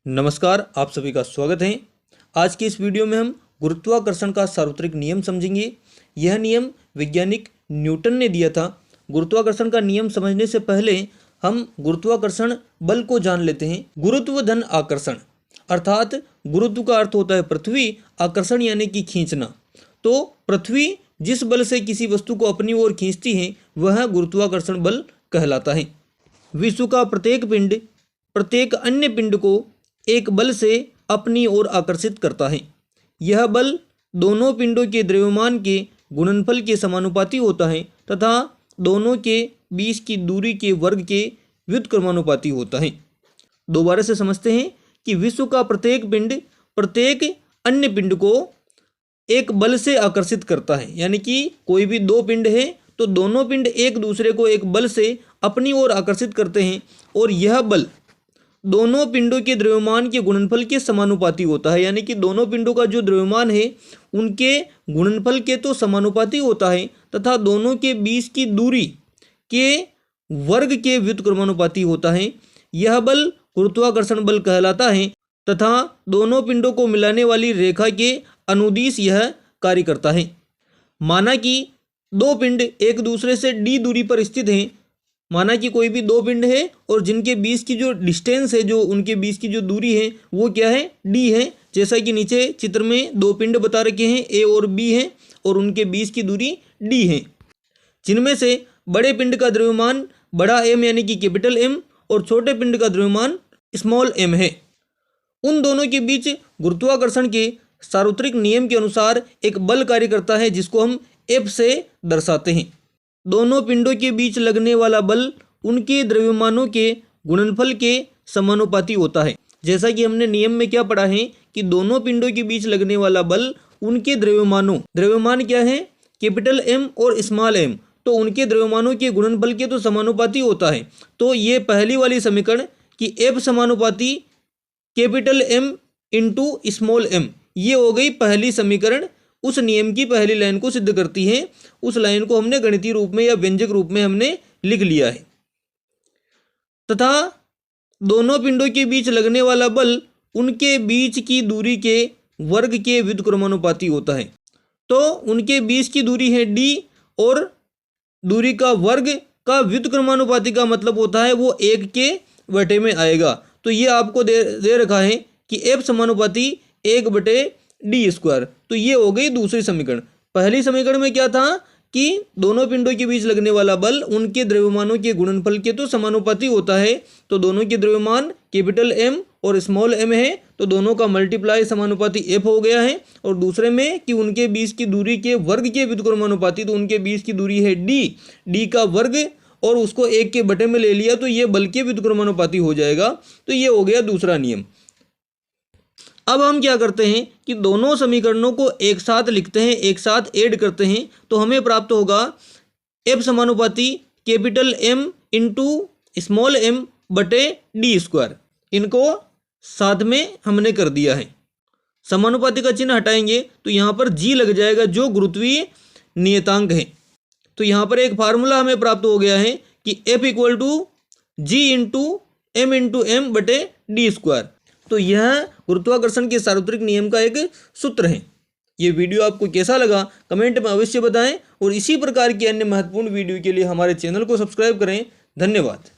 नमस्कार, आप सभी का स्वागत है। आज की इस वीडियो में हम गुरुत्वाकर्षण का सार्वत्रिक नियम समझेंगे। यह नियम वैज्ञानिक न्यूटन ने दिया था। गुरुत्वाकर्षण का नियम समझने से पहले हम गुरुत्वाकर्षण बल को जान लेते हैं। गुरुत्व धन आकर्षण, अर्थात गुरुत्व का अर्थ होता है पृथ्वी, आकर्षण यानी कि खींचना। तो पृथ्वी जिस बल से किसी वस्तु को अपनी ओर खींचती है वह गुरुत्वाकर्षण बल कहलाता है। विश्व का प्रत्येक पिंड प्रत्येक अन्य पिंड को एक बल से अपनी ओर आकर्षित करता है। यह बल दोनों पिंडों के द्रव्यमान के गुणनफल के समानुपाती होता है तथा दोनों के बीच की दूरी के वर्ग के व्युत्क्रमानुपाती होता है। दोबारा से समझते हैं कि विश्व का प्रत्येक पिंड प्रत्येक अन्य पिंड को एक बल से आकर्षित करता है, यानी कि कोई भी दो पिंड है तो दोनों पिंड एक दूसरे को एक बल से अपनी ओर आकर्षित करते हैं और यह बल दोनों पिंडों के द्रव्यमान के गुणनफल के समानुपाती होता है। यानी कि दोनों पिंडों का जो द्रव्यमान है उनके गुणनफल के तो समानुपाती होता है तथा दोनों के बीच की दूरी के वर्ग के व्युत्क्रमानुपाती होता है। यह बल गुरुत्वाकर्षण बल कहलाता है तथा दोनों पिंडों को मिलाने वाली रेखा के अनुदिश यह कार्य करता है। माना कि दो पिंड एक दूसरे से d दूरी पर स्थित हैं। माना कि कोई भी दो पिंड है और जिनके बीच की जो डिस्टेंस है, जो उनके बीच की जो दूरी है वो क्या है, d है। जैसा कि नीचे चित्र में दो पिंड बता रखे हैं, a और b हैं और उनके बीच की दूरी d है। जिनमें से बड़े पिंड का द्रव्यमान बड़ा m यानी कि कैपिटल M और छोटे पिंड का द्रव्यमान स्मॉल m है। उन दोनों के बीच गुरुत्वाकर्षण के सार्वत्रिक नियम के अनुसार एक बल कार्य करता है जिसको हम F से दर्शाते हैं। दोनों पिंडों के बीच लगने वाला बल उनके द्रव्यमानों के गुणनफल के समानुपाती होता है। जैसा कि हमने नियम में क्या पढ़ा है कि दोनों पिंडों के बीच लगने वाला बल उनके द्रव्यमान क्या है, कैपिटल M और स्मॉल m, तो उनके द्रव्यमानों के गुणनफल के तो समानुपाती होता है। तो ये पहली वाली समीकरण कि F समानुपाती capital M into small m, ये हो गई पहली समीकरण। उस नियम की पहली लाइन को सिद्ध करती है। उस लाइन को हमने गणितीय रूप में या व्यंजक रूप में हमने लिख लिया है। तथा दोनों पिंडों के बीच लगने वाला बल उनके बीच की दूरी के वर्ग के व्युत्क्रमानुपाती होता है। तो उनके बीच की दूरी है d और दूरी का वर्ग का व्युत्क्रमानुपाती का मतलब होता है वो 1 के बटे में आएगा। तो ये आपको दे रखा है कि F समानुपाती 1/d²। तो ये हो गई दूसरी समीकरण। पहली समीकरण में क्या था कि दोनों पिंडों के बीच लगने वाला बल उनके द्रव्यमानों के गुणनफल के तो समानुपाती होता है। तो दोनों के द्रव्यमान कैपिटल M और स्मॉल m है तो दोनों का मल्टीप्लाई समानुपाती F हो गया है। और दूसरे में कि उनके बीच की दूरी के वर्ग के व्युत्क्रमानुपाती, तो उनके बीच की दूरी है d का वर्ग और उसको 1 के बटे में ले लिया तो ये बल के व्युत्क्रमानुपाती हो जाएगा। तो ये हो गया दूसरा नियम। अब हम क्या करते हैं कि दोनों समीकरणों को एक साथ लिखते हैं, एक साथ ऐड करते हैं तो हमें प्राप्त होगा F समानुपाती capital M into small m बटे d²। इनको साथ में हमने कर दिया है। समानुपाती का चिन्ह हटाएंगे तो यहाँ पर g लग जाएगा जो गुरुत्वीय नियतांक है। तो यहाँ पर एक फार्मूला हमें प्राप्त हो गया है कि F equal to g into m बटे d²। तो यह गुरुत्वाकर्षण के सार्वत्रिक नियम का एक सूत्र है। ये वीडियो आपको कैसा लगा कमेंट में अवश्य बताएं और इसी प्रकार की अन्य महत्वपूर्ण वीडियो के लिए हमारे चैनल को सब्सक्राइब करें। धन्यवाद।